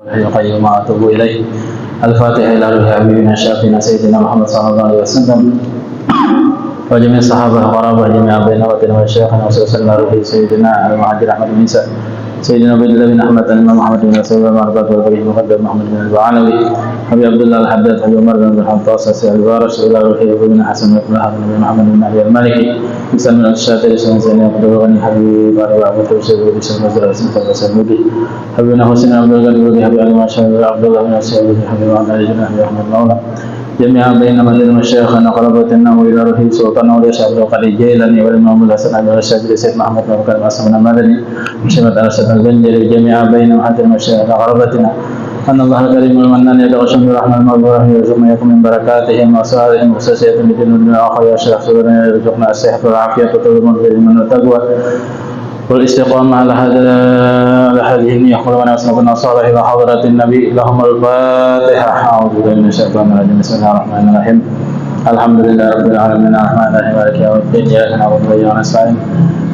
الحي القيوم وأتوب إليه. الفاتحة إلى روح حبيبنا شافينا سيدنا محمد صلى الله عليه وسلم وجميع الصحابة القرابة جميع بيناتنا وشيخنا وسلم على روح سيدنا المهاجر أحمد بن عيسى سيدنا عبد الله بن أحمد الإمام محمد بن رسول الله مرضات والبريه مقدم محمد بن البعانوي أبي عبد الله الحداد أبي عمر بن الخطاس أسي البارش إلى روح بن حسن بن النبي محمد بن علي المالكي مسلم الشاطئ سنة زينب عبد الغني حبيب أبو توسيد بن مزرعة سنة وسلمي حبيبنا حسين عبد الغني بن حبيب علي ما شاء الله عبد الله بن أسي حبيب علي بن أحمد مولى جميعا بين مدينة مشايخنا قرابتنا وإلى روح سلطان وليس عبد القادر الجيلاني والإمام الحسن عبد الرشيد سيد محمد بن بكر القاسم المدني وشيخ الأسد البنجري جميعا بين مدينة مشايخنا قرابتنا أن الله الكريم المنان يدعو شمل الرحمن المغفورة يرزقنا يكون من بركاتهم وأسرارهم وساسية بدين الدنيا الآخرة يا شيخ سبحانه يرزقنا الصحة والعافية وطول العمر والتقوى والاستقامة على هذه النية قلوبنا وسلمنا صالح إلى حضرة النبي لهم الفاتحة. أعوذ بالله من الشيطان الرجيم بسم الله الرحمن الرحيم الحمد لله رب العالمين الرحمن الرحيم مالك يوم الدين إياك نعبد وإياك نستعين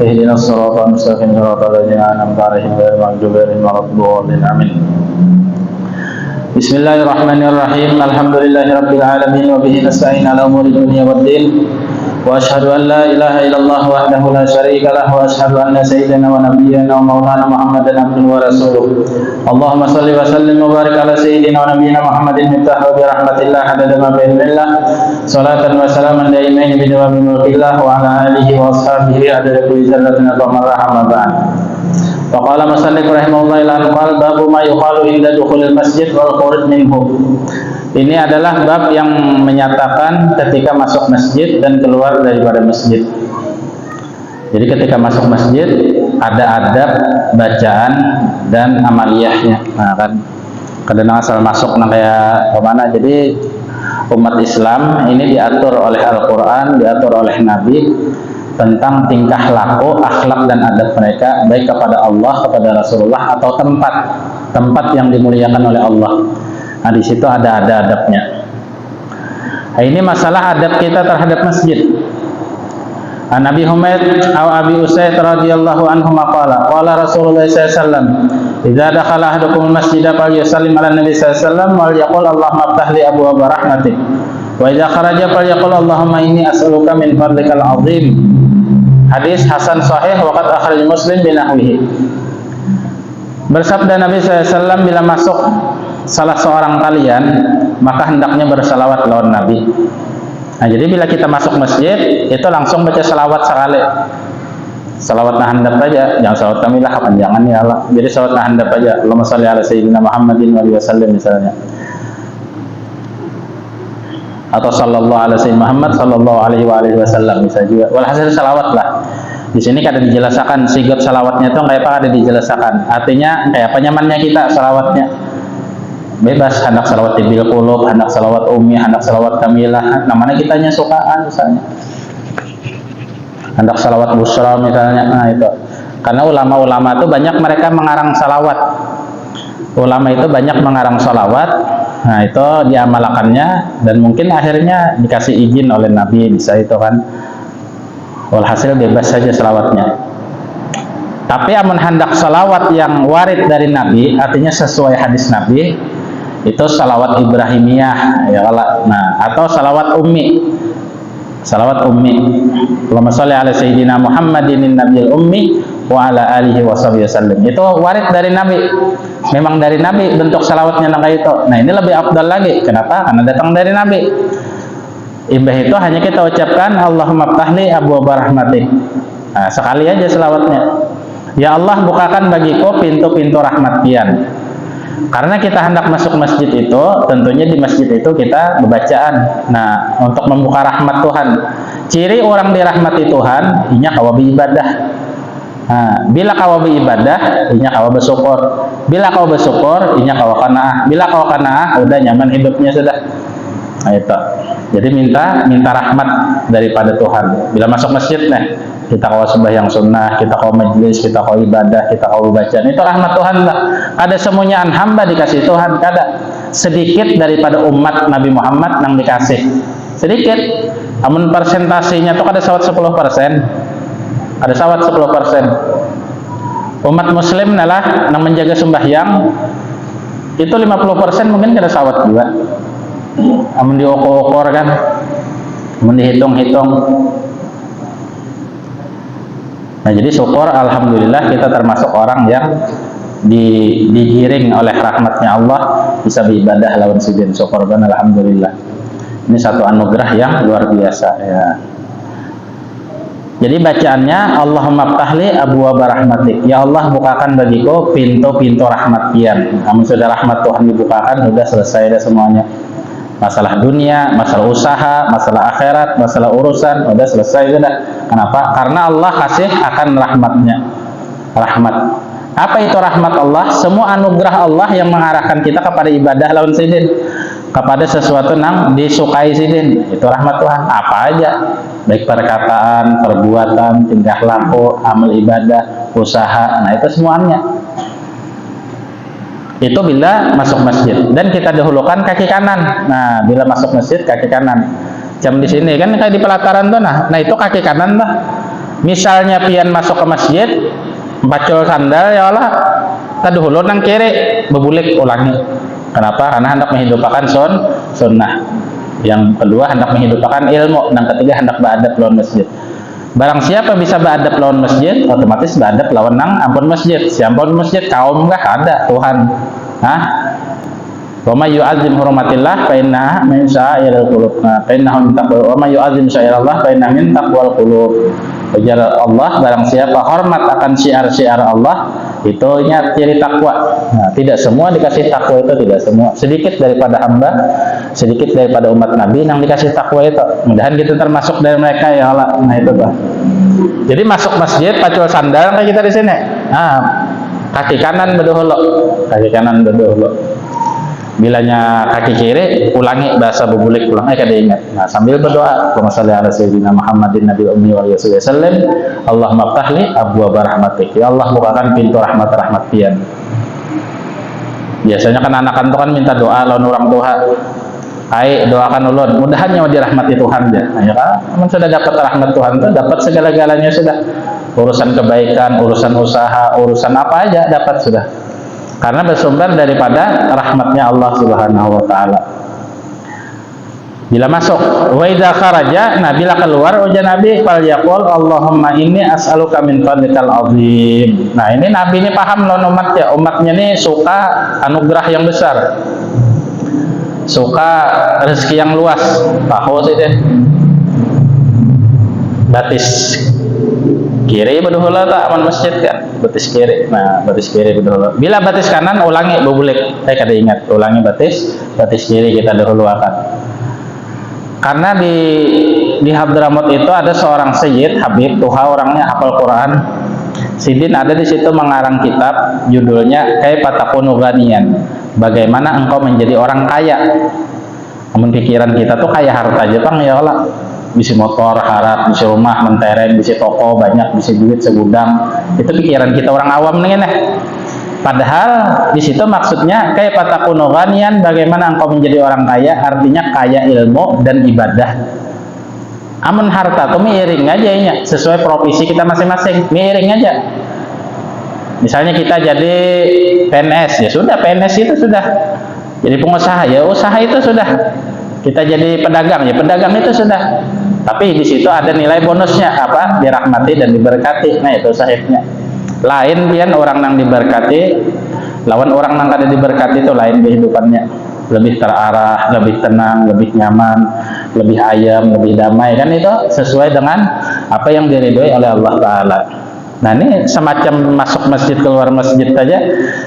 اهدنا الصراط المستقيم صراط الذين أنعمت عليهم غير المغضوب عليهم ولا الضالين آمين. بسم الله الرحمن الرحيم الحمد لله رب العالمين وبه نستعين على أمور الدنيا والدين وأشهد أن لا إله إلا الله وحده لا شريك له وأشهد أن سيدنا ونبينا ومولانا محمدا عبده ورسوله. اللهم صل وسلم وبارك على سيدنا ونبينا محمد مفتاح برحمة الله عدد ما بين الله صلاة وسلاما دائمين بدوام ملك الله وعلى آله وأصحابه عدد كل ذرة ومن رحم بعد. وقال مصنف رحمه الله قال باب ما يقال عند دخول المسجid wal khuruj minhu. Ini adalah bab yang menyatakan ketika masuk masjid dan keluar daripada masjid. Jadi ketika masuk masjid ada adab bacaan dan amaliyahnya. Nah kan kadang asal masuk nah kayak kemana. Jadi umat Islam ini diatur oleh Al-Quran, diatur oleh Nabi tentang tingkah laku, akhlak dan adab mereka baik kepada Allah, kepada Rasulullah atau tempat yang dimuliakan oleh Allah. Nah di situ ada adabnya. Nah, ini masalah adab kita terhadap masjid. Nabi Humaid atau Abi Usaid radhiyallahu anhu qala Rasulullah sallallahu alaihi wasallam idza dakhala ahadukum al-masjid falyusallim ala nabi sallallahu alaihi wasallam wal yaqul Allahumma iftah li abwaaba rahmatik wa idza kharaja falyaqul Allahumma inni as'aluka min fadlikal azim. Hadis hasan sahih wa qad akhraj Muslim binahwihi. Bersabda Nabi sallallahu alaihi wasallam bila masuk salah seorang kalian maka hendaknya bersalawat lawan Nabi. Nah jadi bila kita masuk masjid itu langsung baca salawat sekali. Salawat nahandap aja, jangan salawat kamilah jangan ya Allah. Jadi salawat nahandap aja. Allahumma shalli ala sayyidina Muhammadin wa alihi wasallam misalnya. Atau sallallahu ala sayyidina Muhammad sallallahu alaihi wa alihi wasallam bisa juga. Walhasil salawat lah. Di sini kada dijelaskan sigap salawatnya itu kayak apa, ada dijelaskan. Artinya kayak apa nyamannya kita salawatnya. Bebas, hendak salawat tibil qulub, hendak salawat ummi, hendak salawat kamilah, namanya kitanya sukaan misalnya. Hendak salawat busra misalnya, nah itu. Karena ulama-ulama itu banyak mereka mengarang salawat. Ulama itu banyak mengarang salawat, nah itu diamalkannya dan mungkin akhirnya dikasih izin oleh Nabi bisa itu kan. Walhasil bebas saja salawatnya. Tapi amun hendak salawat yang warid dari Nabi, artinya sesuai hadis Nabi, itu salawat Ibrahimiyah ya Allah. Nah, atau salawat ummi. Salawat ummi. Allahumma shalli ala sayyidina Muhammadin nabiyil ummi wa ala alihi wasallam. Itu warid dari Nabi. Memang dari Nabi bentuk salawatnya nang itu. Nah, ini lebih afdal lagi. Kenapa? Karena datang dari Nabi. Imbah itu hanya kita ucapkan Allahumma ftahli abwaaba rahmatik. Nah, sekali aja salawatnya. Ya Allah bukakan bagiku pintu-pintu rahmat Pian. Karena kita hendak masuk masjid itu, tentunya di masjid itu kita berbacaan. Nah, untuk membuka rahmat Tuhan. Ciri orang dirahmati Tuhan, inya kawa beribadah. Nah, bila kawa beribadah, inya kawa bersyukur. Bila kawa bersyukur, inya kawa qanaah. Bila kawa qanaah, udah nyaman hidupnya sudah. Nah, itu. Jadi minta rahmat daripada Tuhan. Bila masuk masjid nih, kita kawa sembahyang sunnah, kita kawa majlis, kita kawa ibadah, kita kawa bacaan, itu rahmat Tuhan lah. Ada semuanya hamba dikasih Tuhan, kada sedikit daripada umat Nabi Muhammad yang dikasih sedikit. Namun persentasenya tuh kada sawat 10%, ada sawat 10%. Umat Muslim adalah yang menjaga sembahyang Itu 50% mungkin kena sawat juga. Amun diukur-ukur kan, amun dihitung-hitung. Nah, jadi syukur alhamdulillah kita termasuk orang yang digiring oleh rahmatnya Allah bisa beribadah lawan sidin. Syukur kan alhamdulillah. Ini satu anugerah yang luar biasa ya. Jadi bacaannya Allahumma ftahli abwaaba rahmatik. Ya Allah, bukakan bagiku pintu-pintu rahmat Pian. Namun sudah rahmat Tuhan dibukakan, sudah selesai dah semuanya. Masalah dunia, masalah usaha, masalah akhirat, masalah urusan, sudah selesai sudah. Kenapa? Karena Allah kasih akan rahmatnya. Rahmat. Apa itu rahmat Allah? Semua anugerah Allah yang mengarahkan kita kepada ibadah lawan sidin, kepada sesuatu yang disukai sidin. Itu rahmat Tuhan. Apa aja, baik perkataan, perbuatan, tingkah laku, amal ibadah, usaha. Nah, itu semuanya. Itu bila masuk masjid. Dan kita dahulukan kaki kanan. Nah, bila masuk masjid kaki kanan. Jam di sini kan kayak di pelataran tuh. Nah itu kaki kanan lah. Misalnya pian masuk ke masjid, bacol sandal ya Allah, kita dahulu nang kiri, bebulik ulangi. Kenapa? Karena hendak menghidupkan sunnah. Yang kedua hendak menghidupkan ilmu. Yang ketiga hendak beradab lawan masjid. Barang siapa bisa beradab lawan masjid, otomatis beradab lawan nang ampun masjid. Siampun masjid kaum enggak ada Tuhan. Hah? Wa may yu'azzim hurumatillah fa innaha min sya'iril qulub. Fa innahu min taqwa. Wa may yu'azzim sya'irallah fa innaha min taqwal qulub. Ujar Allah, barang siapa hormat akan syiar-syiar Allah, itu ciri takwa. Nah, tidak semua dikasih takwa itu, tidak semua. Sedikit daripada hamba, sedikit daripada umat Nabi yang dikasih takwa itu. Mudahan kita termasuk dari mereka ya Allah. Nah itu Pak. Jadi masuk masjid pacul sandal kayak kita di sini. Nah, kaki kanan berdahulu, kaki kanan berdahulu. Bilanya kaki kiri, ulangi bahasa bubulik, ulangi kada ingat. Nah, sambil berdoa, Allahumma shalli ala sayyidina Muhammadin nabi ummi wa alihi wasallam. Allahumma ftahli abwaaba rahmatik. Ya Allah, bukakan pintu rahmat-rahmat Pian. Biasanya kan anak-anak itu kan minta doa lawan orang tua. Hai, doakan ulun, mudahan nyawa dirahmati Tuhan ya. Nah, ya kan, sudah dapat rahmat Tuhan tuh, dapat segala-galanya sudah. Urusan kebaikan, urusan usaha, urusan apa aja dapat sudah. Karena bersumber daripada rahmatnya Allah Subhanahu wa taala. Bila masuk, wa idza kharaja, nah bila keluar ujar Nabi fal yaqul Allahumma inni as'aluka min fadlikal azim. Nah, ini Nabi ini paham loh umatnya. Umatnya ini suka anugerah yang besar. Suka rezeki yang luas. Tahu sih deh. Batis kiri berdahulu tak aman masjid kan, batis kiri. Nah, batis kiri berdahulu. Bila batis kanan ulangi bebulik. Saya kada ingat, ulangi batis kiri kita dahulu akan. Karena di Hadramaut itu ada seorang Sayyid Habib Tuha, orangnya hafal Quran. Sidin ada di situ mengarang kitab judulnya Kaifa takunu ghaniyan. Bagaimana engkau menjadi orang kaya? Namun pikiran kita tuh kaya harta aja Bang ya Allah. Bisa motor, harap, bisa rumah, mentereng, bisa toko, banyak, bisa duit segudang. Itu pikiran kita orang awam nih. Padahal di situ maksudnya kayak patakunu ghaniyan, bagaimana engkau menjadi orang kaya, artinya kaya ilmu dan ibadah. Amun harta tuh miring aja ya, sesuai profesi kita masing-masing, miring aja. Misalnya kita jadi PNS, ya sudah PNS itu sudah. Jadi pengusaha, ya usaha itu sudah. Kita jadi pedagang, ya pedagang itu sudah. Tapi di situ ada nilai bonusnya apa? Dirahmati dan diberkati. Nah itu sahibnya. Lain pian orang yang diberkati, lawan orang yang kada diberkati itu lain kehidupannya. Lebih terarah, lebih tenang, lebih nyaman, lebih ayam, lebih damai kan itu sesuai dengan apa yang diridhoi oleh Allah Taala. Nah ini semacam masuk masjid keluar masjid saja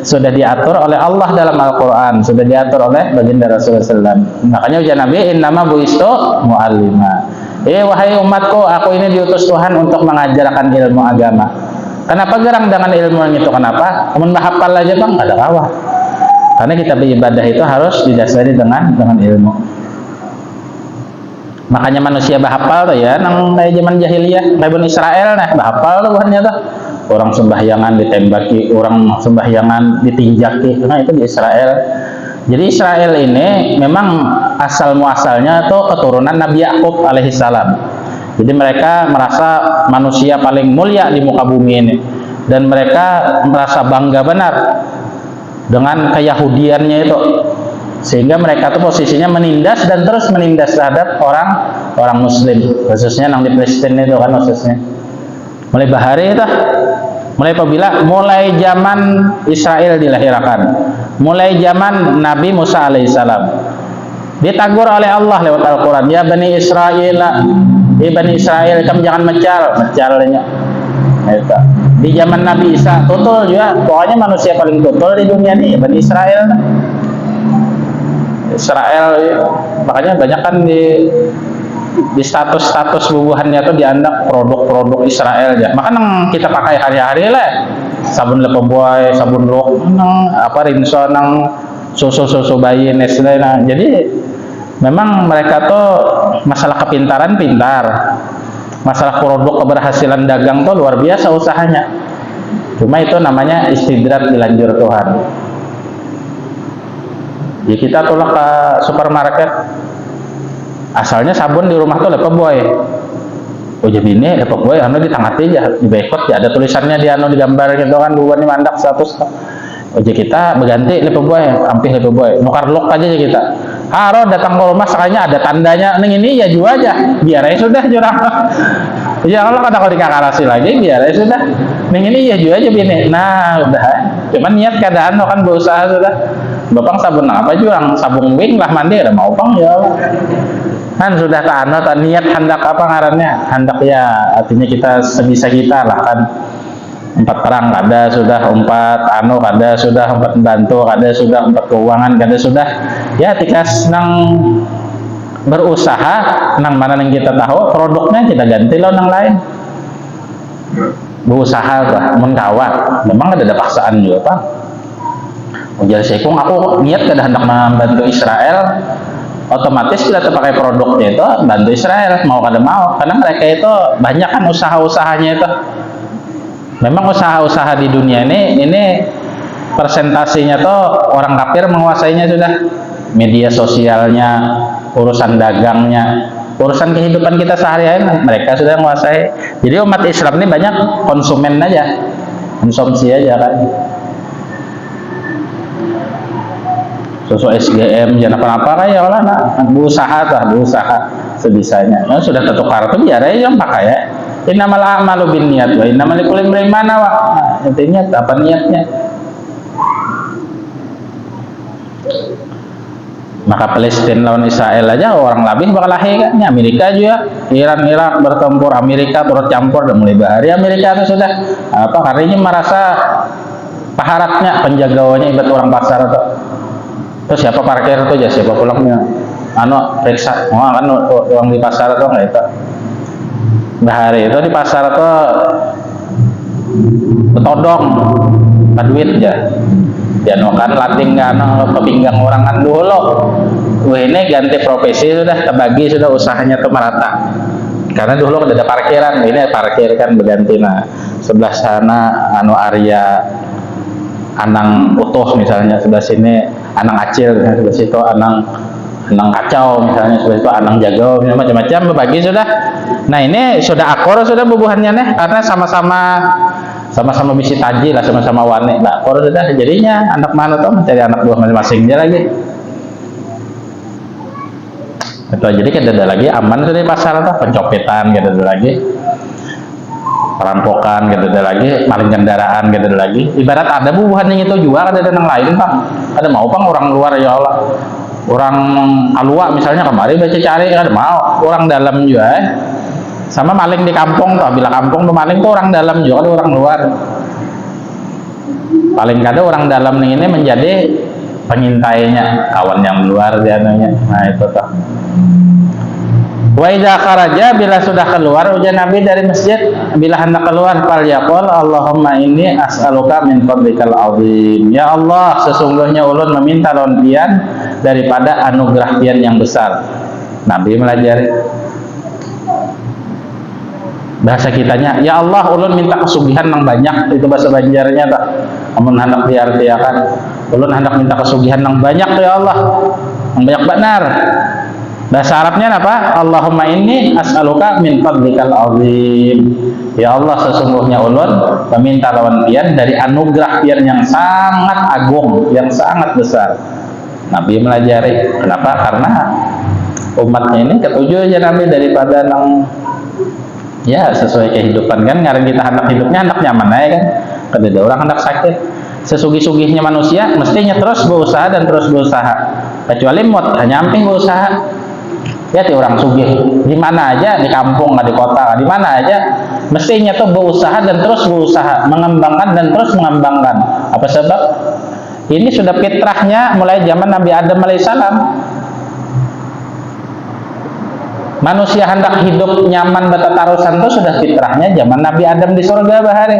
sudah diatur oleh Allah dalam Al-Quran, sudah diatur oleh baginda Rasulullah SAW. Makanya ujar Nabi, innama buistu mu'allima. Wahai umatku, aku ini diutus Tuhan untuk mengajarkan ilmu agama. Kenapa gerang dengan ilmu itu? Kenapa? Kamu hafal aja Bang, ada kawah. Karena kita beribadah itu harus didasari dengan ilmu. Makanya manusia bahapal tuh ya, nang dari zaman jahiliyah, dari Israel nah bahapal tuh bukannya tuh. Orang sembahyangan ditembaki, orang sembahyangan ditinjaki, nah itu di Israel. Jadi Israel ini memang asal muasalnya tuh keturunan Nabi Yakub alaihissalam. Jadi mereka merasa manusia paling mulia di muka bumi ini, dan mereka merasa bangga benar dengan keyahudiannya itu, sehingga mereka tuh posisinya menindas dan terus menindas terhadap orang muslim, khususnya yang di Palestina itu kan, khususnya mulai bahari itu, mulai zaman Israel dilahirkan, mulai zaman Nabi Musa alaihissalam ditagur oleh Allah lewat Al-Quran, ya Bani Israel, kamu jangan mecalnya itu. Di zaman Nabi Isa tutul juga, pokoknya manusia paling tutul di dunia ini Bani Israel. Makanya banyak kan di status bubuhannya tuh diandak produk Israel ya. Maka nang kita pakai hari-hari lah, sabun Lefeboy, sabun Lok, rinso, nang susu bayi Nestle. Nah, jadi memang mereka tuh masalah kepintaran pintar, masalah produk keberhasilan dagang tuh luar biasa usahanya. Cuma itu namanya istidrat, dilanjur Tuhan. Ya kita tolak ke supermarket, asalnya sabun di rumah tuh Lefeboy. Oh jadi ini Lefeboy anu ditangati aja, di boykot ya, ada tulisannya di anu digambar gitu kan, bukan di mandak 100. Oh jadi kita berganti Lefeboy, hampir Lefeboy, nukar lok aja kita. Haro datang ke rumah sekalinya ada tandanya, neng ini ya jual aja, biar aja sudah jurang. Ya kalau dikakarasi lagi, biar aja sudah, neng ini ya jual aja bini. Nah udah, cuman niat keadaan kan berusaha sudah. Bapak sabun apa jurang, sabun wing lah mandi ada mau bang ya kan sudah tak niat hendak apa ngarannya, hendak ya artinya kita sebisa kita lah kan. 4 perang ada sudah, 4 ada sudah, 4 bantu ada sudah, 4 keuangan ada sudah ya, tika senang berusaha nang mana yang kita tahu produknya kita ganti loh nang lain, berusaha lah mengkawat. Memang ada paksaan juga Pak. Ujar sekung aku niat kada hendak membantu Israel, otomatis kita terpakai produknya itu bantu Israel mau kada mau, karena mereka itu banyak kan usaha-usahanya itu. Memang usaha-usaha di dunia ini presentasinya tuh orang kafir menguasainya sudah, media sosialnya, urusan dagangnya, urusan kehidupan kita sehari-hari mereka sudah menguasai. Jadi umat Islam ini banyak konsumen aja, konsumsi aja kan. Susu SGM jangan apa-apa kayak lah, berusaha sebisanya. Nah, sudah tertukar tuh biar aja yang pakai ya. Innamal a'malu binniyat wa innamal likulli imrin ma nawa. Intinya apa niatnya? Maka Palestina lawan Israel aja orang labih bakal lahir kan. Amerika juga, Iran Irak bertempur, Amerika turut campur dan mulai bahari Amerika itu sudah apa karena merasa paharatnya penjagawanya ibarat orang pasar atau terus siapa parkir tuh aja, siapa pulangnya periksa kan orang di pasar tuh nggak itu bahari itu di pasar tuh betodong duit aja kan latih kan pepinggang orang kan dulu. Ini ganti profesi sudah, terbagi sudah, usahanya tuh merata karena dulu ada parkiran, ini parkir kan berganti. Nah sebelah sana Arya Anang utuh misalnya, sebelah sini Anang acil, sebelah situ Anang kacau misalnya, sebelah itu Anang jago, macam-macam berbagi sudah. Nah ini sudah akor sudah bubuhannya nih, karena sama-sama bisi taji lah, sama-sama warna lah akor sudah. Jadinya anak mana tuh mencari anak buah masing-masing dia lagi. Betul, jadi kita ada lagi aman sudah di pasar tuh, pencopetan kita ada lagi, perampokan gitu ada lagi, maling kendaraan gitu ada lagi. Ibarat ada bubuhan yang itu juga ada yang lain Pak, ada mau Pak orang luar ya Allah, orang alua misalnya kemarin baca cari ada mau orang dalam juga sama maling di kampung tuh, bila kampung tuh maling tuh orang dalam juga ada orang luar. Paling kada orang dalam ini menjadi pengintainya kawan yang luar dianunya. Nah itu tuh. Wa idza kharaja, bila sudah keluar ujar Nabi dari masjid, bila hendak keluar fal yaqul Allahumma inni as'aluka min fadlikal azim. Ya Allah, sesungguhnya ulun meminta lawan pian daripada anugerah pian yang besar. Nabi melajari bahasa kitanya, ya Allah ulun minta kesugihan yang banyak, itu bahasa Banjarnya tak. Amun hendak diartikan, ulun hendak minta kesugihan yang banyak ya Allah, yang banyak benar. Bahasa Arabnya apa? Allahumma inni as'aluka min fadlikal azim. Ya Allah, sesungguhnya ulun meminta lawan pian dari anugerah pian yang sangat agung, yang sangat besar. Nabi melajari. Kenapa? Karena umatnya ini ketujuh aja Nabi daripada nang ya sesuai kehidupan kan. Ngarang kita hendak hidupnya hendak nyaman aja kan. Kada orang hendak sakit. Sesugih-sugihnya manusia mestinya terus berusaha dan terus berusaha. Kecuali mut hanya amping berusaha. Ya ti orang sugih di mana aja, di kampung di kota, di mana aja mestinya tuh berusaha dan terus berusaha, mengembangkan dan terus mengembangkan. Apa sebab? Ini sudah fitrahnya mulai zaman Nabi Adam alaihissalam. Manusia hendak hidup nyaman betatarusan itu sudah fitrahnya zaman Nabi Adam di surga bahari.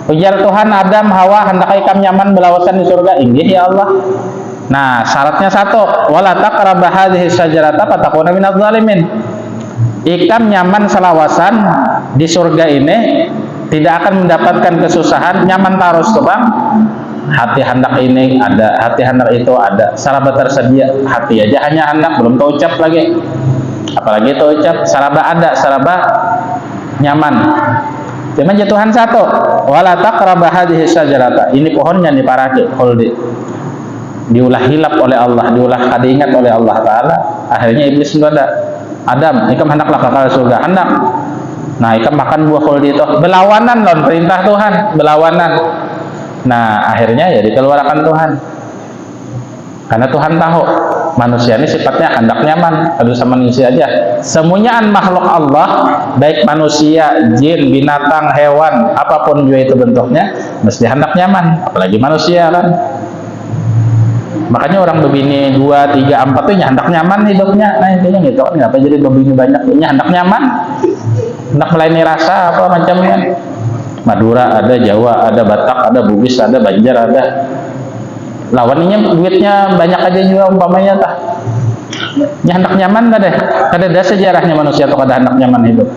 Ujar Tuhan, Adam Hawa hendak ikam nyaman belawasan di surga. Inggih ya Allah. Nah, syaratnya satu, wala taqrabu hadhihi syajarata fatakuna minadz zalimin. Ikam nyaman selawasan di surga ini tidak akan mendapatkan kesusahan, nyaman terus tuh Bang. Hati hendak ini ada, hati hendak itu ada, saraba tersedia, hati aja hanya hendak belum terucap lagi. Apalagi terucap, saraba ada, saraba nyaman. Cuma Tuhan satu, wala taqrabu hadhihi syajarata. Ini pohonnya diparake holdi. Diulah hilap oleh Allah, diulah kada ingat oleh Allah Ta'ala. Akhirnya iblis ada, Adam, ikam hendaklah kekal surga, hendak. Nah, ikam makan buah khuldi itu, berlawanan lawan perintah Tuhan, berlawanan. Nah, akhirnya ya dikeluarkan Tuhan. Karena Tuhan tahu manusia ini sifatnya hendak nyaman, kalau sama manusia aja. Semuanya makhluk Allah, baik manusia, jin, binatang, hewan, apapun juga itu bentuknya, mesti hendak nyaman, apalagi manusia kan. Makanya orang berbini 2, 3, 4 tuh hendak nyaman hidupnya. Nah intinya gitu kan, kenapa jadi berbini banyak? Ini hendak nyaman, hendak melayani rasa apa macamnya. Madura ada, Jawa ada, Batak ada, Bugis ada, Banjar ada. Lawannya duitnya banyak aja juga umpamanya tah. Ini hendak nyaman gak deh? Kada ada sejarahnya manusia tuh kada hendak nyaman hidup.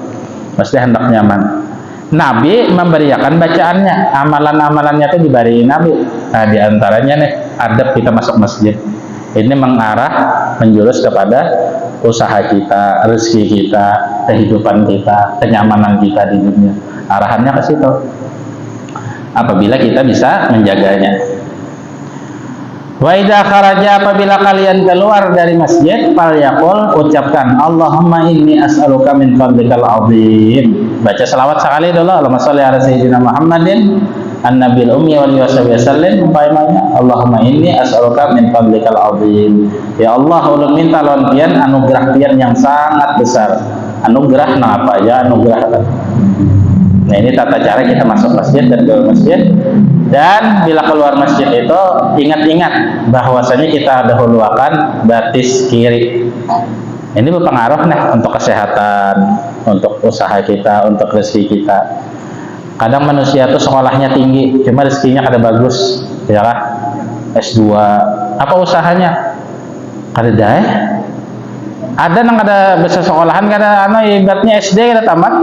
Pasti hendak nyaman. Nabi memberiakan bacaannya, amalan-amalannya itu diberi Nabi. Nah, diantaranya nih adab kita masuk masjid. Ini mengarah menjurus kepada usaha kita, rezeki kita, kehidupan kita, kenyamanan kita di dunia. Arahannya ke situ. Apabila kita bisa menjaganya. Wa idza kharaja, apabila kalian keluar dari masjid, falyaqul, ucapkan Allahumma inni as'aluka min fadlikal azim. Baca selawat sekali dulu, Allahumma shalli ala sayyidina Muhammadin an-nabiyil ummi wa alihi wasallam. Umpamanya Allahumma inni as'aluka min fadlikal azim. Ya Allah, ulun minta lawan pian anugerah pian yang sangat besar. Anugerah nah apa ya anugerah. Nah, ini tata cara kita masuk masjid dan keluar masjid. Dan bila keluar masjid itu ingat-ingat bahwasanya kita dahulukan batis kiri. Ini berpengaruh nih untuk kesehatan, untuk usaha kita, untuk rezeki kita. Kadang manusia itu sekolahnya tinggi, cuma rezekinya kada bagus, ya kan? S2, apa usahanya? Kada ada. Ada nang kada bisa sekolahan, kada ibaratnya SD kada tamat.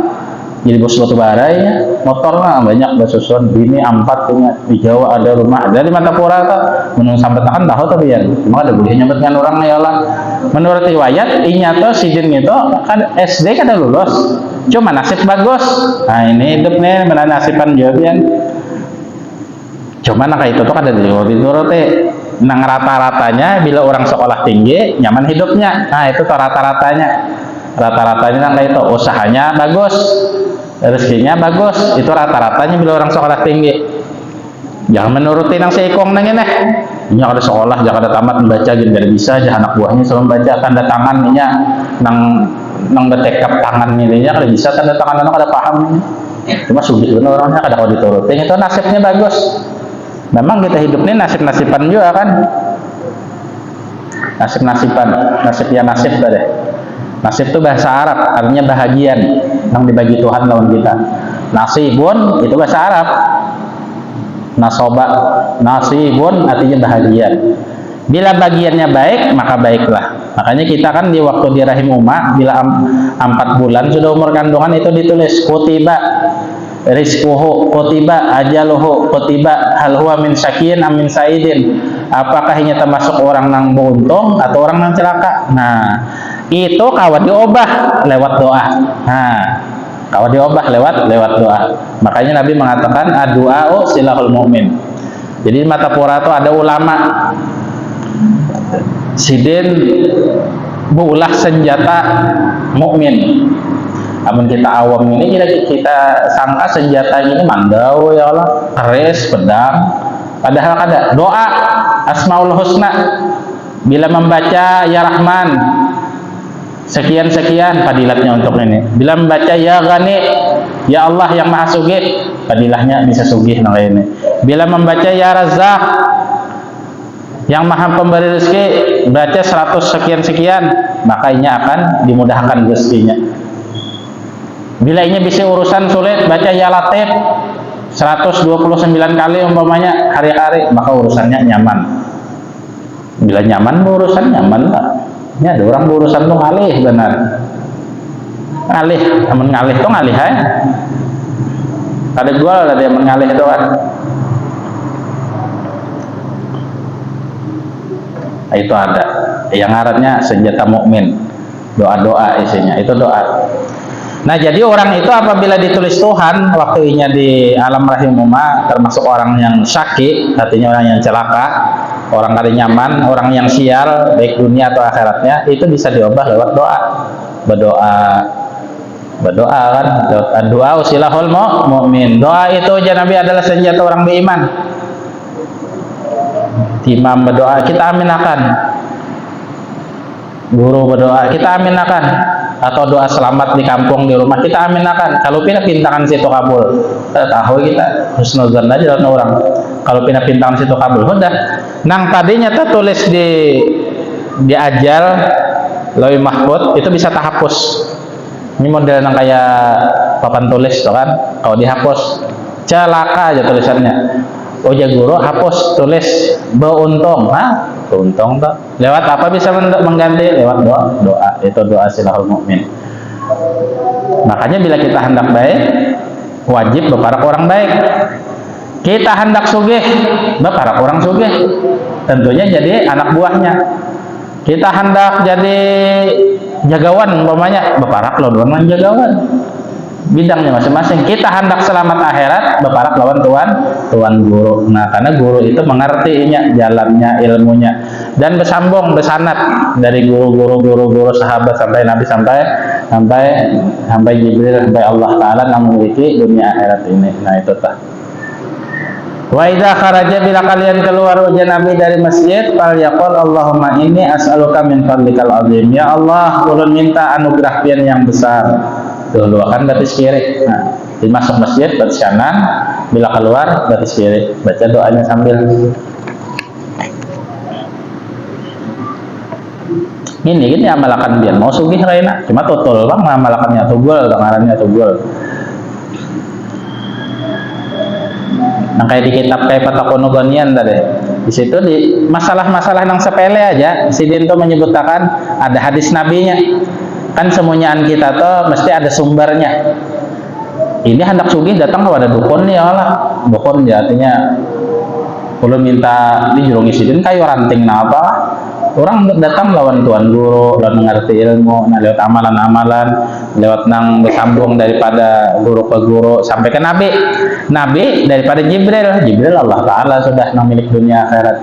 Jadi bos batu bara ya, motor lah banyak basusun, bini 4 punya di Jawa ada rumah, ada di Matapura tuh, menung sampai tahan tahu tapi ya, cuma ada boleh nyambut dengan orang ya Allah. Menurut riwayat, inya tuh sidin itu kan SD kan ada lulus, cuma nasib bagus. Nah ini hidup nih, mana nasiban jawaban. Cuma nak itu tuh ada diurut-uruti. Nang rata-ratanya bila orang sekolah tinggi nyaman hidupnya, nah itu tuh rata-ratanya nang itu usahanya bagus, rezekinya bagus, itu rata-ratanya bila orang sekolah tinggi. Jangan menuruti nang seikong nang ini. Ini ada sekolah, jangan ada tamat membaca gini dari bisa aja anak buahnya selalu membaca tanda tangan nya nang betekap tangan ini nya kada bisa tanda tangan anak kada paham ini. Cuma sugih bener orangnya kada kau dituruti, itu nasibnya bagus. Memang kita hidup ini nasib-nasiban juga kan. Nasib-nasiban, nasib ya nasib deh. Nasib itu bahasa Arab, artinya bahagian yang dibagi Tuhan lawan kita. Nasibun itu bahasa Arab. Nasoba, nasibun artinya bahagian. Bila bagiannya baik, maka baiklah. Makanya kita kan di waktu di rahim Umma, bila 4 bulan sudah umur kandungan itu ditulis kutiba rizquhu, kutiba ajaluhu, kutiba hal huwa min syakiyin am min saidin. apakah ini termasuk orang yang beruntung atau orang yang celaka. Nah, itu kawat diobah lewat doa. Nah, kawat diobah lewat doa. Makanya Nabi mengatakan ad-du'a'u silahul mu'min. Jadi di mata pura itu ada ulama sidin bulah senjata mukmin. Namun kita awam ini kita sangka senjata ini mandau ya Allah, keris, pedang. Padahal ada doa Asmaul Husna. Bila membaca Ya Rahman sekian-sekian fadilatnya untuk ini. Bila membaca Ya Ghani, Ya Allah yang Maha Sugih, fadilahnya bisa sugih nah ini. Bila membaca Ya Razzaq yang Maha Pemberi rezeki, baca 100 sekian-sekian, maka ini akan dimudahkan rezekinya. Bila ini bisa urusan sulit, baca Ya Latif 129 kali umpamanya hari-hari, maka urusannya nyaman. Bila nyaman, urusan nyaman lah. Ini ada orang berurusan tuh ngalih benar. Ngalih, temen ngalih tuh ngalih ya. Ada gua ada yang mengalih itu kan. Itu ada. Yang ngarannya senjata mukmin. Doa-doa isinya, itu doa. Nah, jadi orang itu apabila ditulis Tuhan waktunya di alam rahim umma, termasuk orang yang syaki, artinya orang yang celaka, orang kada nyaman, orang yang sial baik dunia atau akhiratnya, itu bisa diubah lewat doa. Berdoa kan, doa usilahul mu'min. Doa itu aja Nabi adalah senjata orang beriman. Imam berdoa, kita aminakan. Guru berdoa, kita aminakan. Atau doa selamat di kampung, di rumah, kita aminakan. Kalau pintangan situ kabul, tahu kita husnuzan aja dalam orang. Kalau pintangan situ kabul, udah. Nang tadinya tertulis di ajal Lauhi Mahfud itu bisa terhapus. Ini model yang kayak papan tulis tuh kan, kalau dihapus celaka aja tulisannya. Oja guru hapus tulis beruntung, beruntung tuh. Lewat apa bisa mengganti? Lewat doa. Itu doa silahul mukmin. Makanya bila kita hendak baik, wajib berparak orang baik. Kita hendak sugih, berparak orang sugih. Tentunya jadi anak buahnya. Kita hendak jadi jagawan umpamanya, berparak lawan jagawan. Bidangnya masing-masing. Kita hendak selamat akhirat, berparak lawan tuan guru. Nah, karena guru itu mengertinya jalannya, ilmunya, dan bersambung besanad dari guru sahabat sampai Nabi sampai Jibril sampai Allah Taala yang memiliki dunia akhirat ini. Nah, itu tah. Wa idza kharaja, bila kalian keluar ujian Nabi dari masjid, fal yaqul Allahumma inni as'aluka min fadlikal azim. Ya Allah, ulun minta anugerah pian yang besar. Dulu kan batis kiri. Nah, masuk masjid batis kanan, bila keluar batis kiri. Baca doanya sambil. Gini amalakan biar mau sugih raina. Cuma total bang amalakannya tugul, ngarannya tugul. Nah, kayak di kitab kayak Patakonogonian tadi. Di situ di masalah-masalah yang sepele aja, Sidin tuh menyebutkan ada hadis nabinya. Kan semuanyaan kita tuh mesti ada sumbernya. Ini hendak sugih datang kepada dukun ya Allah. Dukun ya artinya kalau minta dijurungi Sidin kayu ranting nah apa. Orang datang lawan tuan guru, lawan mengerti ilmu, nah lewat amalan-amalan, lewat nang bersambung daripada guru ke guru sampai ke Nabi. Nabi daripada Jibril Allah Ta'ala sudah nang milik dunia akhirat.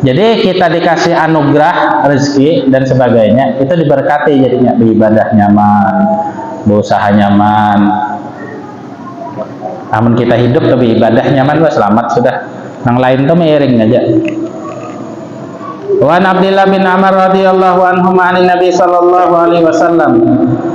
Jadi kita dikasih anugerah rezeki dan sebagainya, itu diberkati jadinya, beribadah nyaman, berusaha nyaman. Namun kita hidup ke ibadah nyaman, selamat sudah. Nang lain tuh miring aja. Wa Abdullah bin Amr radhiyallahu anhu ma'an Nabi sallallahu alaihi wasallam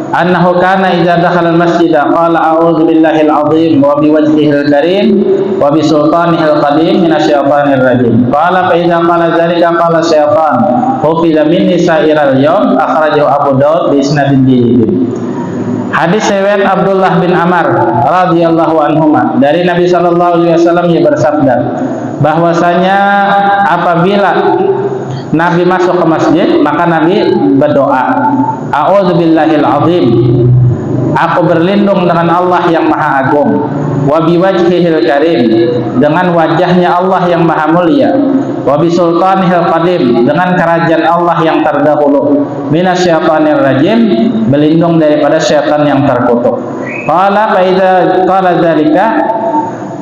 annahu kana idza dakhala al-masjid qala a'udzu billahil azim wa biwajhihil karim wa bi sultanihil qadim minasyaitonir rajim. Qala fa idza qala dzalika qala syaitan hufiza minni sa'iral yawm akhrajahu Abu Daud bi isnadin jayyid. Hadis riwayat Abdullah bin Amr radhiyallahu anhuma dari Nabi sallallahu alaihi wasallam yang bersabda bahwasanya apabila Nabi masuk ke masjid, maka Nabi berdoa, a'udzubillahil azim, aku berlindung dengan Allah yang maha agung, wa biwajhihil karim, dengan wajahnya Allah yang maha mulia, wa bisultanihil qadim, dengan kerajaan Allah yang terdahulu, minasyaitonir rajim, berlindung daripada syaitan yang terkutuk. Qala fa idza qala dzalika,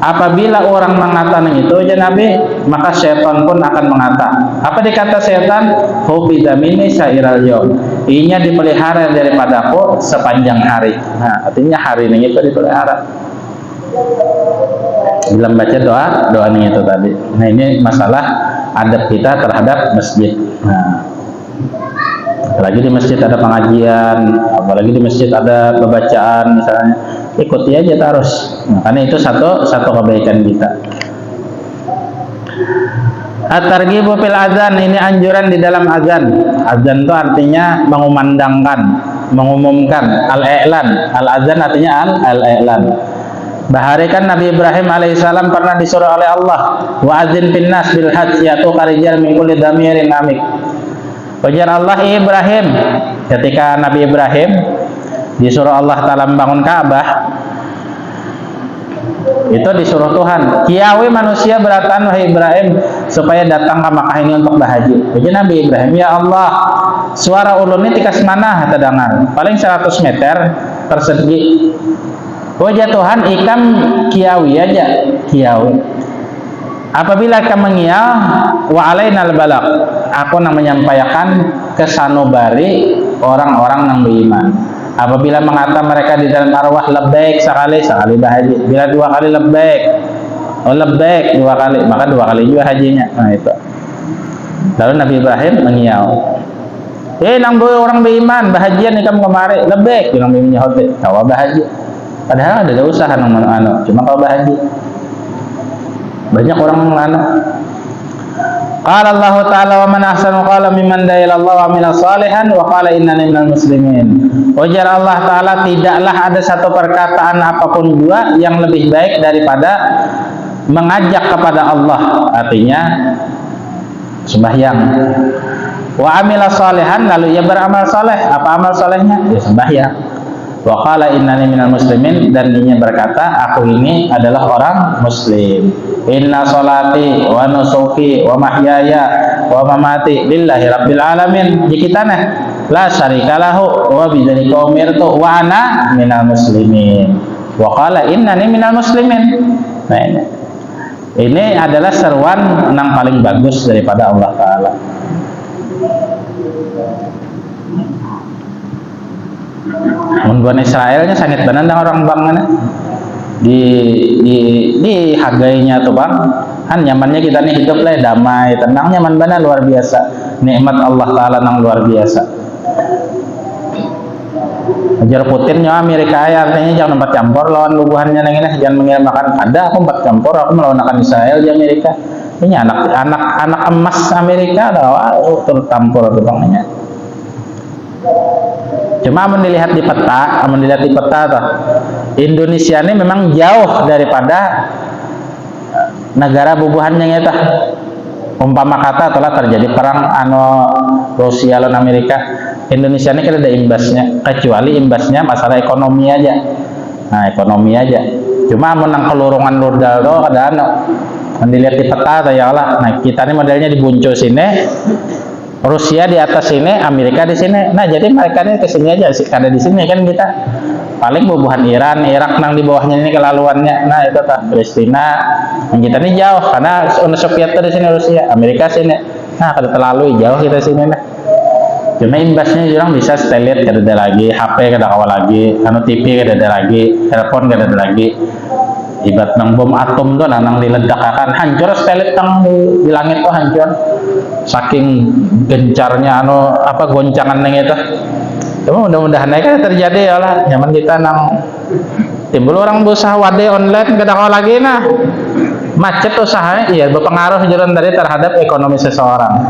apabila orang mengatakan itu ya Nabi, maka syaitan pun akan mengata. Apa dikata syaitan? Hubida minni sairal yaum, inya dipelihara daripadaku sepanjang hari. Nah, artinya hari ini itu dipelihara. Bila baca doa ini itu tadi. Nah, ini masalah adab kita terhadap masjid. Nah, apalagi di masjid ada pengajian, apalagi di masjid ada pembacaan misalnya, ikuti aja terus. Nah, karena itu satu kebaikan kita. At-targhibu fil azan, ini anjuran di dalam azan. Azan itu artinya mengumandangkan, mengumumkan. Al-i'lan, al-azan artinya al-i'lan. Baharikan Nabi Ibrahim alaihissalam pernah disuruh oleh Allah, wa azin bin nas bil hajj yatuqa rijal min kulli damirin amik. Ujar Allah Ibrahim, ketika Nabi Ibrahim disuruh Allah Ta'ala membangun Ka'bah, itu disuruh Tuhan, kiawi manusia beratan wahai Ibrahim supaya datang ke Makkah ini untuk berhaji. Ujar Nabi Ibrahim, ya Allah, suara ulun ini tikas mana tedangan? Paling 100 meter persegi. Wajah Tuhan, ikam kiawi aja, kiawi. Apabila kamu mengial, wa alainal balak, aku nak menyampaikan ke sanubari orang-orang yang beriman. Apabila mengata mereka di dalam arwah labbaik sekali bahaji. Bila 2 kali labbaik, labbaik 2 kali, maka 2 kali juga hajinya. Nah itu. Lalu Nabi Ibrahim mengial. Nang orang beriman, bahagian ikam kemari, labbaik, yang beriman hotel, tawa bahaji. Padahal ada usaha nang cuma kalau bahagia. Banyak orang Qala Allah Ta'ala wa man ahsanu qala mimman da'a ila Allah wa amila salihan wa qala innani minal muslimin. Ujar Allah Ta'ala, tidaklah ada satu perkataan apapun juga yang lebih baik daripada mengajak kepada Allah, artinya sembahyang. Wa amila salihan, lalu ia beramal saleh. Apa amal salehnya? Ya sembahyang. Wa qala innani minal muslimin, dan dia berkata, aku ini adalah orang muslim. Inna salati wa nusuki wa mahyaya wa mamati lillahi rabbil alamin. Jikitana la syarikalahu wa bidzalika umirtu wa ana minal muslimin. Wa qala innani minal muslimin. Nah, ini adalah seruan yang paling bagus daripada Allah Ta'ala. Munduan Israelnya sangat benar orang bangnya di hargainya tuh bang, kan nyamannya kita nih hidup lah damai tenang nyaman benar, luar biasa nikmat Allah Ta'ala yang luar biasa. Ajar Putinnya Amerika ya, artinya jangan tempat campur lawan lubuhannya yang ini, jangan mengirimkan ada aku tempat campur, aku melawan Israel di Amerika. Ini anak emas Amerika turut campur tuh bangnya. Cuma dilihat di peta, tuh, Indonesia ini memang jauh daripada negara bubuhannya itu. Umpama kata telah terjadi perang Rusia lawan Amerika, Indonesia ini kan ada imbasnya, kecuali imbasnya masalah ekonomi aja. Nah, ekonomi aja. Cuma menang kelurungan lurdal tuh ada dilihat di peta tuh ya Allah. Nah, kita ini modelnya dibuncul sini, Rusia di atas sini, Amerika di sini. Nah, jadi mereka ini kesini aja, ada di sini kan kita. Paling bubuhan Iran, Irak nang di bawahnya ini kelaluannya. Nah, itu tak Palestina. Yang kita ini jauh karena Uni Soviet di sini, Rusia, Amerika sini. Nah, kalau terlalu jauh kita sini nah. Cuma imbasnya orang bisa setelit kada ada lagi, HP kada kawal lagi, TV kada ada lagi, telepon kada ada lagi. Ibarat nang bom atom tuh nang diledakkan hancur setelit nang di langit tuh hancur. Saking gencarnya goncangan neng itu. Cuma mudah-mudahan kan terjadi ya lah. Nyaman kita nang timbul orang berusaha wade online kada kau lagi nah. Macet usahanya iya berpengaruh jalan dari terhadap ekonomi seseorang.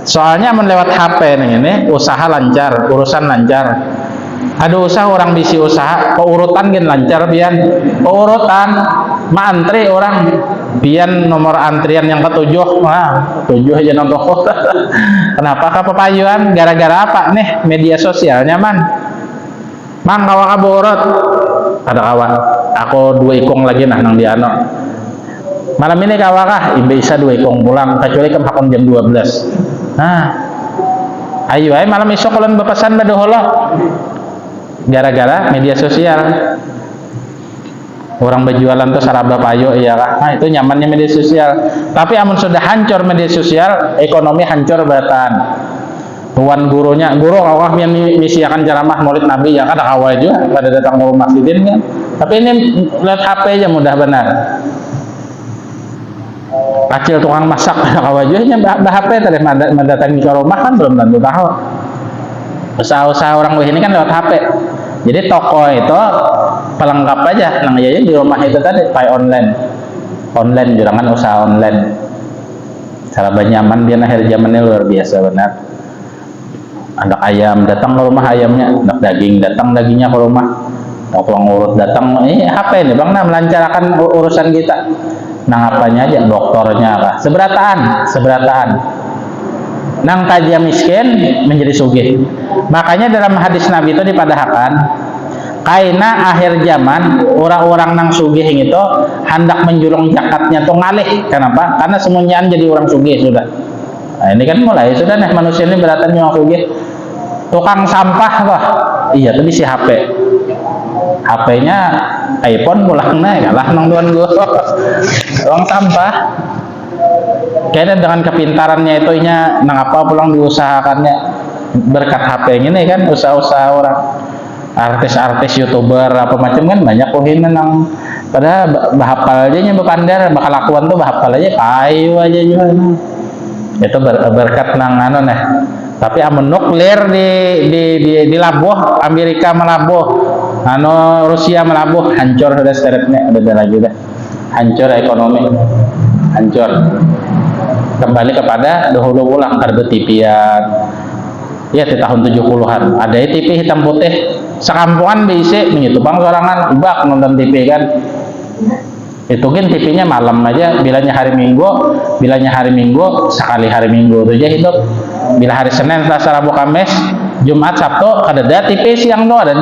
Soalnya melewat HP ini usaha lancar, urusan lancar. Ada usaha orang bisi usaha, urutan gen lancar bian. Urutan antri orang bian nomor antrian yang ketujuh, tujuh aja nonton. Kenapa kepepayuan? Gara-gara apa nih media sosialnya man? Mang kawa kaburut, ada kawan. Aku 2 ikung lagi nah nang diano. Malam ini kawakah ibe isa dua ikong pulang kecuali kem hakon jam 12. Nah, ayo ay malam isok ulun bepesan badoholo. Gara-gara media sosial. Orang berjualan tuh saraba payo iya kah? Nah, itu nyamannya media sosial. Tapi amun sudah hancur media sosial, ekonomi hancur beratan. Tuan gurunya, guru kawah yang misiakan ceramah Maulid Nabi ya kan awal juga pada datang ke rumah masjidin kan. Tapi ini lihat HP aja mudah benar. Kecil tukang masak kawah juga nya HP tadi mendatangi ke rumah kan belum tentu tahu. Usaha-usaha orang ini kan lewat HP. Jadi toko itu pelengkap aja, nang ya di rumah itu tadi pay online jurangan usaha online. Cara nyaman dia akhir zamannya luar biasa benar. Anak ayam datang ke rumah ayamnya, anak daging datang dagingnya ke rumah, tukang urut datang, ini HP ini bang, nah melancarkan urusan kita. Nang apanya aja, doktornya apa, seberataan. Nang kaya miskin menjadi sugih. Makanya dalam hadis Nabi itu dipadahkan, kaina akhir zaman orang-orang nang sugih itu hendak menjulung zakatnya tuh ngalih. Kenapa? Karena semuanya jadi orang sugih sudah. Nah, ini kan mulai sudah nih manusia ini beratan yang sugih. Tukang sampah wah, iya tadi si HP. HP-nya iPhone pulang naik kalah nang duan gua. Tukang sampah. Kayaknya dengan kepintarannya itu nang apa pulang diusahakannya berkat HP ini kan usaha-usaha orang artis-artis YouTuber apa macam kan banyak kuhinan nang pada bahapal aja nya bepandar bakal lakuan tuh bahapal aja payu aja juga itu berkat nang anu nih. Tapi amun nuklir di labuh Amerika melabuh anu Rusia melabuh hancur sudah seretnya udah lagi dah hancur ekonomi hancur kembali kepada dahulu ulang kartu TV-an ya di tahun 70-an ada TV hitam putih sekampungan diisi menyitu bang sorangan ibak nonton TV kan itu kan TV-nya malam aja bilanya hari Minggu sekali hari Minggu itu aja hidup bila hari Senin Selasa Rabu Kamis Jumat Sabtu ada TV siang tuh ada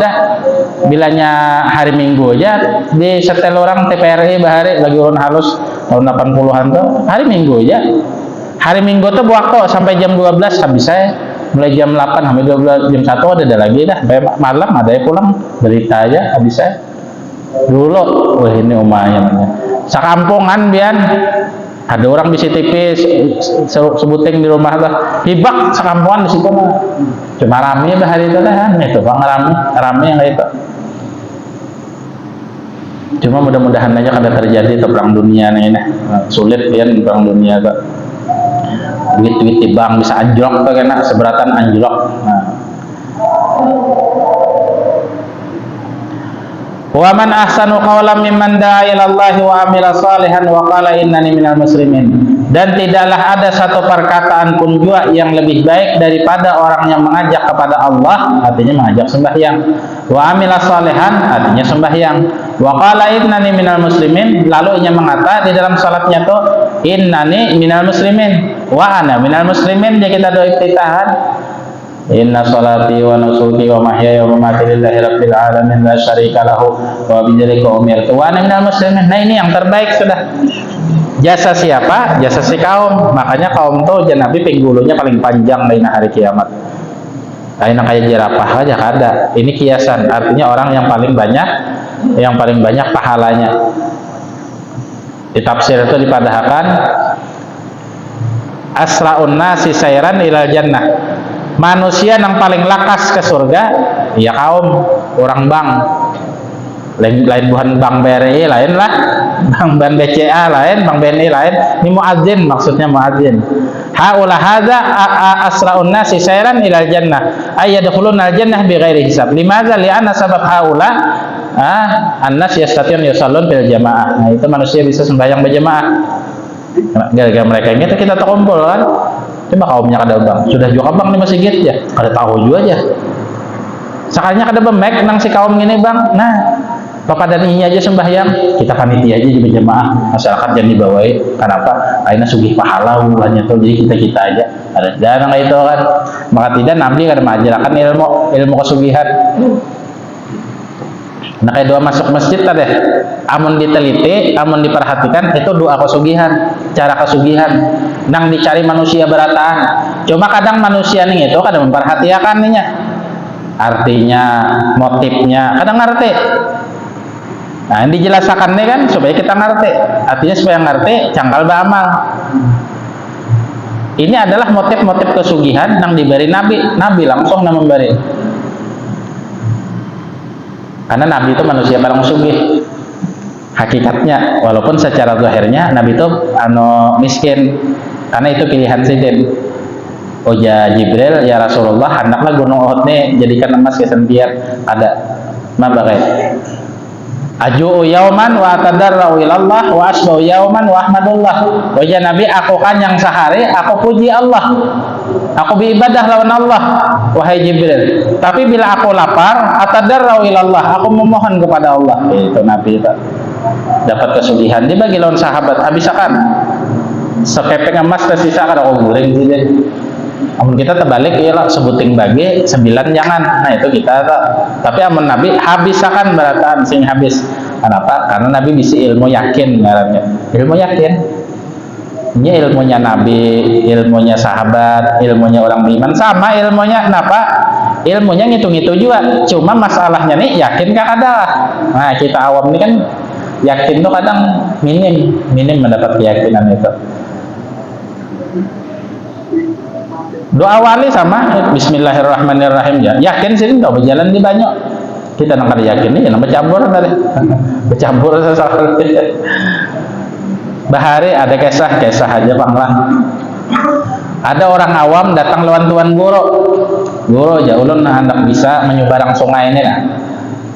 bilanya hari Minggu aja di setel orang TPRI bahari lagi urun halus tahun 80-an tuh hari Minggu aja hari Minggu tuh waktu sampai jam 12 habis saya mulai jam 8 sampai 12 jam 1 ada lagi dah sampai malam ada yang pulang berita aja habis saya dulu wah ini umahnya sakampungan bian ada orang di CTV sebuting di rumah lah hibak sakampungan di situ mah cuma rame bah hari itu kan itu bang rame yang kayak itu cuma mudah-mudahan aja kada terjadi itu perang dunia ini sulit ya perang dunia tuh duit di bank bisa anjlok tuh kena seberatan anjlok Wa man ahsanu qawlan mimman da'a ila Allah wa amila salihan wa qala innani minal muslimin. Dan tidaklah ada satu perkataan pun juga yang lebih baik daripada orang yang mengajak kepada Allah, artinya mengajak sembahyang, wa amila salihan, artinya sembahyang, wa qala innani minal muslimin, lalu ia mengata di dalam salatnya tuh innani minal muslimin wa ana minal muslimin. Dia kita doa iftitahan Inna salati wa nusuki wa mahyaya wa mamati lillahi rabbil alamin la syarika lahu wa bidzalika umirtu wa ana minal muslimin. Nah ini yang terbaik sudah. Jasa siapa? Jasa si kaum. Makanya kaum tuh Nabi pinggulunya paling panjang lain hari kiamat. Lain kayak jerapah aja kada. Ini kiasan, artinya orang yang paling banyak pahalanya. Di tafsir itu dipadahkan asra'un nasi sayran ilal jannah. Manusia yang paling lakas ke surga ya kaum orang bang lain bukan bang BRI lain lah bang BCA lain bang BNI lain ini muadzin maksudnya muadzin haula hadza asraun nasi sayran ilal jannah ayyadkhuluna al jannah bighairi hisab limadza li'anna sabab haula annas yastati'un yusallun bil jamaah. Nah itu manusia bisa sembahyang berjamaah gara-gara mereka ini kita terkumpul kan. Coba kaumnya kada bang, sudah juga bang di masjid ya, kada tahu juga aja. Sekalinya kada bemek nang si kaum ini bang, nah papadan ini aja sembahyang, kita panitia aja di berjamaah, masyarakat jangan dibawai. Kenapa? Karena sugih pahala hanya tuh jadi kita aja. Ada jarang itu kan, maka tidak Nabi kada mengajarkan ilmu kesugihan. Nah kayak doa masuk masjid tadi, amun diteliti, amun diperhatikan itu doa kesugihan, cara kesugihan. Nang dicari manusia berataan. Cuma kadang manusia nih itu kadang memperhatikan nih, artinya, motifnya, kadang ngerti. Nah yang dijelaskan nih kan supaya kita ngerti, artinya supaya ngerti, cangkal beramal. Ini adalah motif-motif kesugihan yang diberi Nabi langsung yang memberi. Karena Nabi itu manusia paling sugih hakikatnya, walaupun secara zahirnya Nabi itu miskin, karena itu pilihan sidin. Uja Jibril, ya Rasulullah, hendaklah gunung Uhud nih jadikan emas kesentian. Ada mabagai aju yauman wa tadarrau ilallah wa asbau yauman wa ahmadullah. Wajah Nabi, aku kan yang sehari aku puji Allah, aku beribadah lawan Allah, wahai Jibril. Tapi bila aku lapar, atadarrau ilallah, aku memohon kepada Allah. Itu Nabi itu dapat kesugihan dibagi lawan sahabat, habisakan sekeping emas tersisa kada aku guling gitu. Amun kita terbalik, iyalah sebuting bagi 9 jangan. Nah itu kita tapi amun Nabi habisakan berataan sing habis. Kenapa? Karena Nabi bisa ilmu yakin ngarannya. Ilmu yakin. Ini ilmunya Nabi, ilmunya sahabat, ilmunya orang beriman sama ilmunya. Kenapa? Ilmunya ngitung-ngitung juga. Cuma masalahnya nih yakin kah ada. Nah kita awam ini kan yakin tuh kadang minim mendapat keyakinan itu. Doa wali sama Bismillahirrahmanirrahim ya. Yakin sih enggak berjalan di banyak. Kita nak ada yakin nih, nama campur tadi. Bercampur sesekali. Bahari ada kisah aja Bang lah. Ada orang awam datang lawan tuan guru. Guru aja ulun hendak bisa menyubarang sungai ini kan.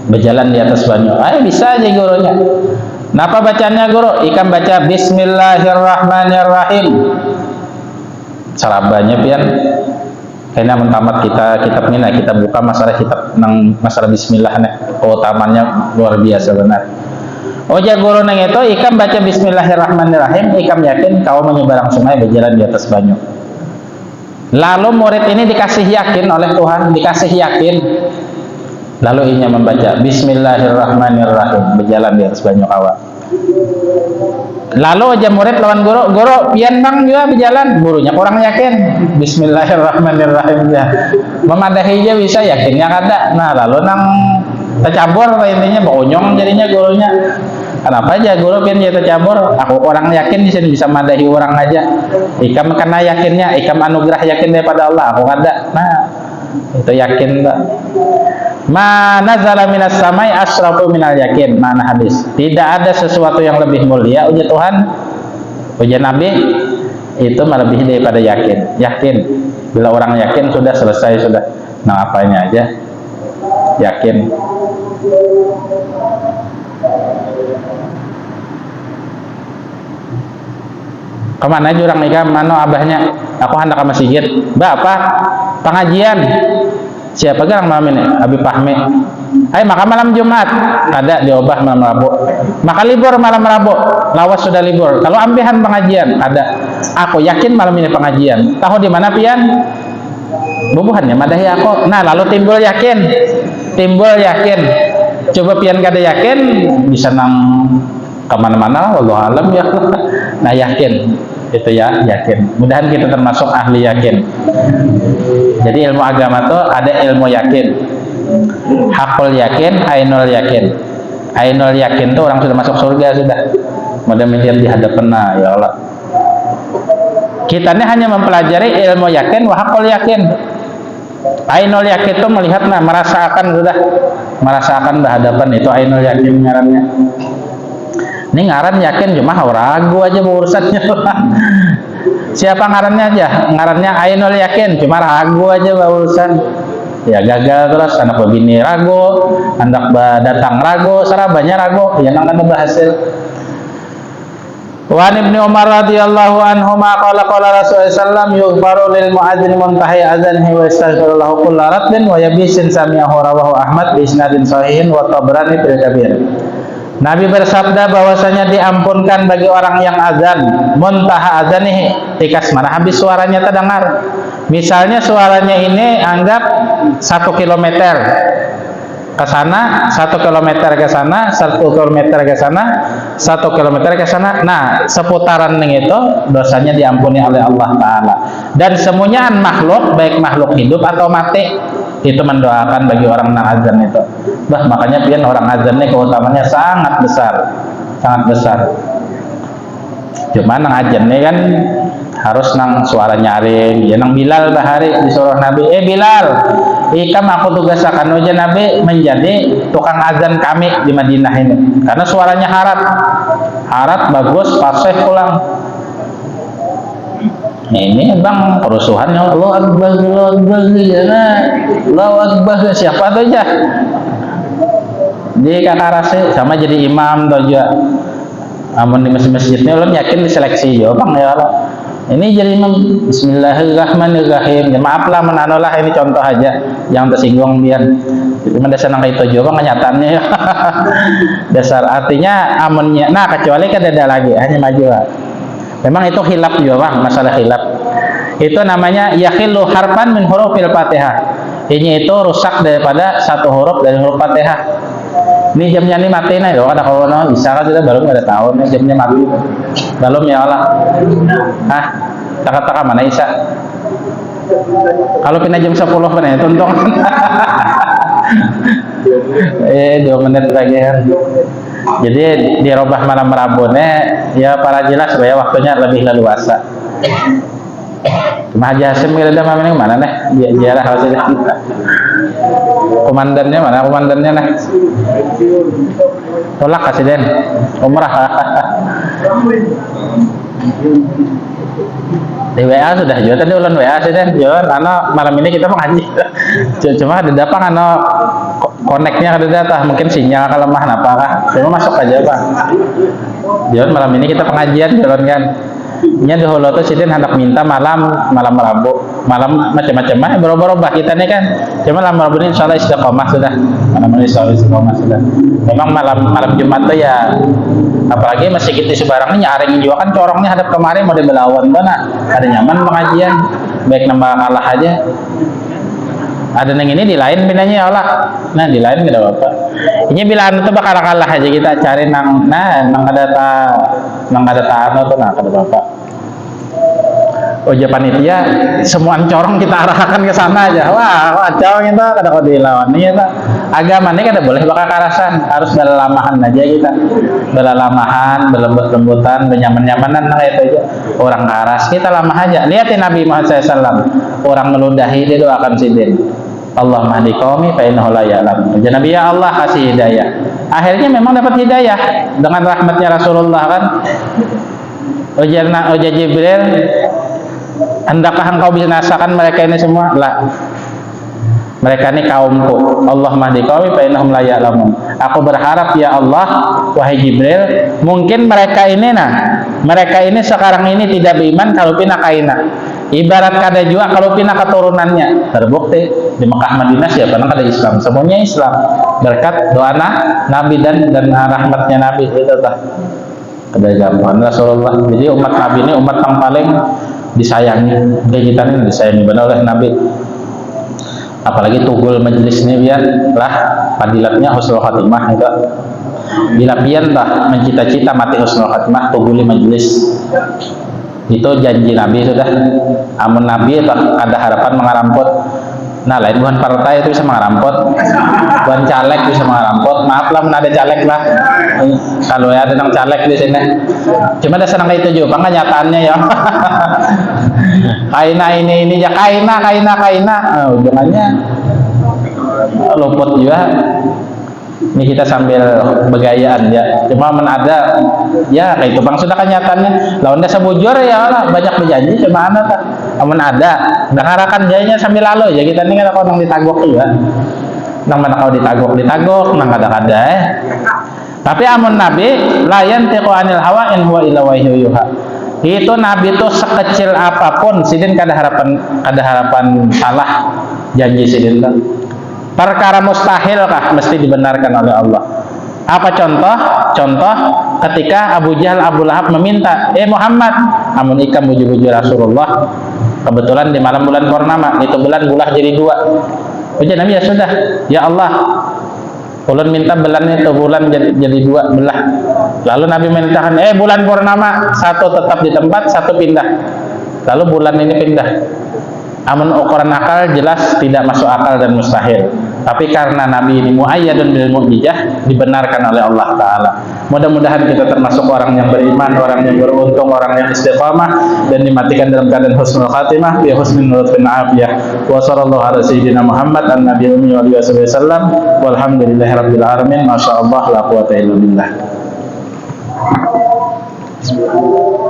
Berjalan di atas banyu. Ayo bisa aja gurunya. Napa bacanya guru? Ikan baca Bismillahirrahmanirrahim. Sarabanya pian kayaknya mentamat kita kitab ini nah, kita buka masalah kitab nang masalah bismillah nih, keutamanya luar biasa benar. Oja guru nang itu ikam baca Bismillahirrahmanirrahim, ikam yakin kau menyeberang sungai berjalan di atas banyu. Lalu murid ini dikasih yakin oleh Tuhan, dikasih yakin, lalu inya membaca Bismillahirrahmanirrahim berjalan di atas banyu kawa. Lalu aja murid lawan guru pian bang juga berjalan, gurunya kurang yakin. Bismillahirrahmanirrahim ya. Memadahi aja bisa yakinnya kada. Nah lalu nang tercampur intinya bonyong jadinya gurunya. Kenapa aja guru pian jadi tercampur? Aku orang yakin di sini bisa madahi orang aja. Ikam karena yakinnya, ikam anugerah yakin daripada Allah. Aku kada. Nah itu yakin tak. Mana nazala minas samai asrafu minal yakin. Mana hadis? Tidak ada sesuatu yang lebih mulia ujar Tuhan, ujar Nabi itu melebihi daripada yakin. Yakin. Bila orang yakin sudah selesai sudah. Nah apanya aja yakin. Kemana jurang nikah? Mana abahnya? Aku hendak ke masjid. Bapak pengajian. Siapa kan malam ini? Abi Fahmi. Ayo maka malam Jumat ada diubah malam Rabu. Maka libur malam Rabu. Lawas sudah libur. Kalau ambihan pengajian ada. Aku yakin malam ini pengajian. Tahu di mana pian? Bubuhannya madahi aku. Nah lalu timbul yakin. Coba pian kada yakin bisa nang kemana-mana. Wallahu alam ya. Nah yakin. Itu ya yakin. Mudahan kita termasuk ahli yakin. Jadi ilmu agama itu ada ilmu yakin, hakul yakin, ainul yakin. Ainul yakin itu orang sudah masuk surga sudah. Mudah-mudahan di hadapan ya Allah. Kita ini hanya mempelajari ilmu yakin, hakul yakin. Ainul yakin itu melihat merasakan sudah, merasakan berhadapan itu ainul yakin ngarannya. Ini ngaran yakin cuma ragu aja urusannya. Siapa ngarannya aja? Ngarannya ainul yakin cuma ragu aja urusan. Ya gagal terus anak bini ragu, anak datang ragu, sarabanya ragu, ya nang kada berhasil. Wa Ibnu Umar radhiyallahu anhu qala Rasulullah sallallahu yughfaru lil muadzin muntahi azanhi wa yastaghfiru lahu kullu rabbin wa yabisin sami'ahu rawahu Ahmad bi isnadin sahihin wa Tabrani fil Kabir. Nabi bersabda bahwasanya diampunkan bagi orang yang azan muntaha azanihi, tikas mana habis suaranya terdengar. Misalnya suaranya ini anggap 1 kilometer ke sana, 1 kilometer ke sana, 1 kilometer ke sana, 1 kilometer ke sana. Nah, seputaran itu dosanya diampuni oleh Allah Ta'ala. Dan semuanya makhluk, baik makhluk hidup atau mati, itu mendoakan bagi orang nang azan itu. Bah, makanya pian orang azan ini keutamanya sangat besar, sangat besar. Cuma nang azan ini kan harus nang suara nyaring, ya nang Bilal bahari disuruh Nabi, Bilal, ikam aku tugasakan ujian Nabi menjadi tukang azan kami di Madinah ini, karena suaranya harat bagus, fasih pulang. Ini bang kerusuhannya, Allahu Akbar, Allahu Akbar, siapa tuh aja di kakarase sama jadi imam tuh juga. Amun di masjid-masjidnya ulun yakin diseleksi yo bang ya Allah. Ini jadi imam, Bismillahirrahmanirrahim. Ya, maaf lah menanolah, ini contoh aja yang tersinggung biar itu dasar nang itu juga kenyataannya ya. Dasar artinya amunnya. Nah, kecuali kan ada lagi hanya maju. Memang itu khilaf juga bang, masalah khilaf. Itu namanya yakhillu harfan min hurufil Fatihah. Ini itu rusak daripada satu huruf dari huruf Fatihah. Ini jamnya ini mati nih, loh. Ada kalau bisa kan sudah baru nggak ada tahun nih jamnya mati. Belum ya Allah. Ah, taka-taka mana Isa? Kalau pindah jam 10 mana ya? Tuntung. 2 menit lagi ya. Jadi dirubah malam Rabunya ya para jelas supaya waktunya lebih leluasa. Cuma Haji Hasim kira-kira ini mana nih? Ziarah hasilnya. Komandannya mana? Komandannya nih? Tolak kasih den. Umrah. Di WA sudah juga tadi ulan WA sih den. Jualan karena malam ini kita mengaji. Cuma ada dapat karena koneknya ada data, mungkin sinyal kalau lemah apa kah? Cuma masuk aja Pak. Jualan malam ini kita pengajian jualan kan. Nya dahulu tuh sidin hendak minta malam Rabu, malam macam-macam berubah-ubah kita nih kan. Cuma malam Rabu ini insyaallah istiqomah sudah. Malam ini insyaallah istiqomah sudah. Memang malam Jumat tuh ya, apalagi masjid di Sebarang ini nyaring juga kan corongnya hadap kemarin mau dibelawan mana. Ada nyaman pengajian, baik nambah kalah aja. Ada yang ini di lain pindahnya ya Allah. Nah di lain tidak apa-apa. Ini bilaan itu bakal kalah aja kita cari nang ada anu tuh nah kada apa-apa. Oja panitia semua corong kita arahkan ke sana aja. Wah corong itu kada kau dilawan. Ini tak agama ini kada boleh bakal karasan, harus belalamahan aja kita. Belalamahan, berlembut-lembutan, benyaman-nyamanan nah itu aja. Orang karas kita lamah aja. Lihatin Nabi Muhammad SAW, orang meludahi dia doakan sidin. Allah mahdi qaumi fa innahu la ya'lam. Nabi ya Allah kasih hidayah. Akhirnya memang dapat hidayah dengan rahmatnya Rasulullah kan. Ujar Jibril, hendakkah engkau binasakan mereka ini semua? Lah. Mereka ini kaumku. Allah mahdi qaumi fa innahum la ya'lamun. Aku berharap ya Allah, wahai Jibril, mungkin mereka ini sekarang ini tidak beriman kalau pindah kaina. Ibarat kada juga kalau pindah keturunannya. Terbukti di Mekah Madinah siapa yang kada Islam, semuanya Islam berkat doa Nabi dan rahmatnya Nabi itu tah. Kada jamuan Rasulullah. Jadi umat Nabi ini umat yang paling disayangi. Kita ini disayangi benar oleh Nabi. Apalagi tugul majelis ini biar lah fadilatnya husnul khatimah itu. Bila pian lah mencita-cita mati husnul khatimah tuguli majelis. Itu janji Nabi sudah. Amun Nabi ada harapan mengaramput. Nah lain bukan partai itu bisa mengaramput, bukan caleg bisa mengaramput. Maaf lah, ada caleg lah. Kalau ya ada yang caleg di sini. Cuma ada senang itu juga, kenyataannya ya. Kaina ini ya kaina. Ujungannya luput juga. Ini kita sambil begayaan ya. Cuma ada ya kayak itu bang sudah kenyataannya. Lawan desa bujur ya lah banyak berjanji cuma ada tak. Amun ada, ngarakan jadinya sambil lalu ya kita ini kan kau nang ditagok juga. Nang mana kau ditagok, nang kada Tapi amun Nabi layan tiqu anil hawa in huwa illa wahyu yuha. Itu Nabi itu sekecil apapun sidin kada harapan salah janji sidin tuh. Perkara mustahil kah mesti dibenarkan oleh Allah. Apa contoh? Contoh ketika Abu Jahal Abu Lahab meminta, Muhammad, amun ikam buju-buju Rasulullah, kebetulan di malam bulan purnama, itu bulan bulah jadi 2. Ujian Nabi ya sudah, ya Allah, Ulun minta belan itu bulan jadi dua belah. Lalu Nabi merintahkan, bulan purnama satu tetap di tempat, satu pindah. Lalu bulan ini pindah. Amun ukuran akal jelas tidak masuk akal dan mustahil. Tapi karena Nabi ini muayyadun bil mu'jizah, dibenarkan oleh Allah Ta'ala. Mudah-mudahan kita termasuk orang yang beriman, orang yang beruntung, orang yang istiqamah, dan dimatikan dalam keadaan husnul khatimah, bi husnul nutfin afiyah. Wa sallallahu ala sayyidina Muhammad an nabiyyi ummi wa alihi wasallam. Walhamdulillahi rabbil alamin. Masyaallah la quwata illa billah. Bismillah.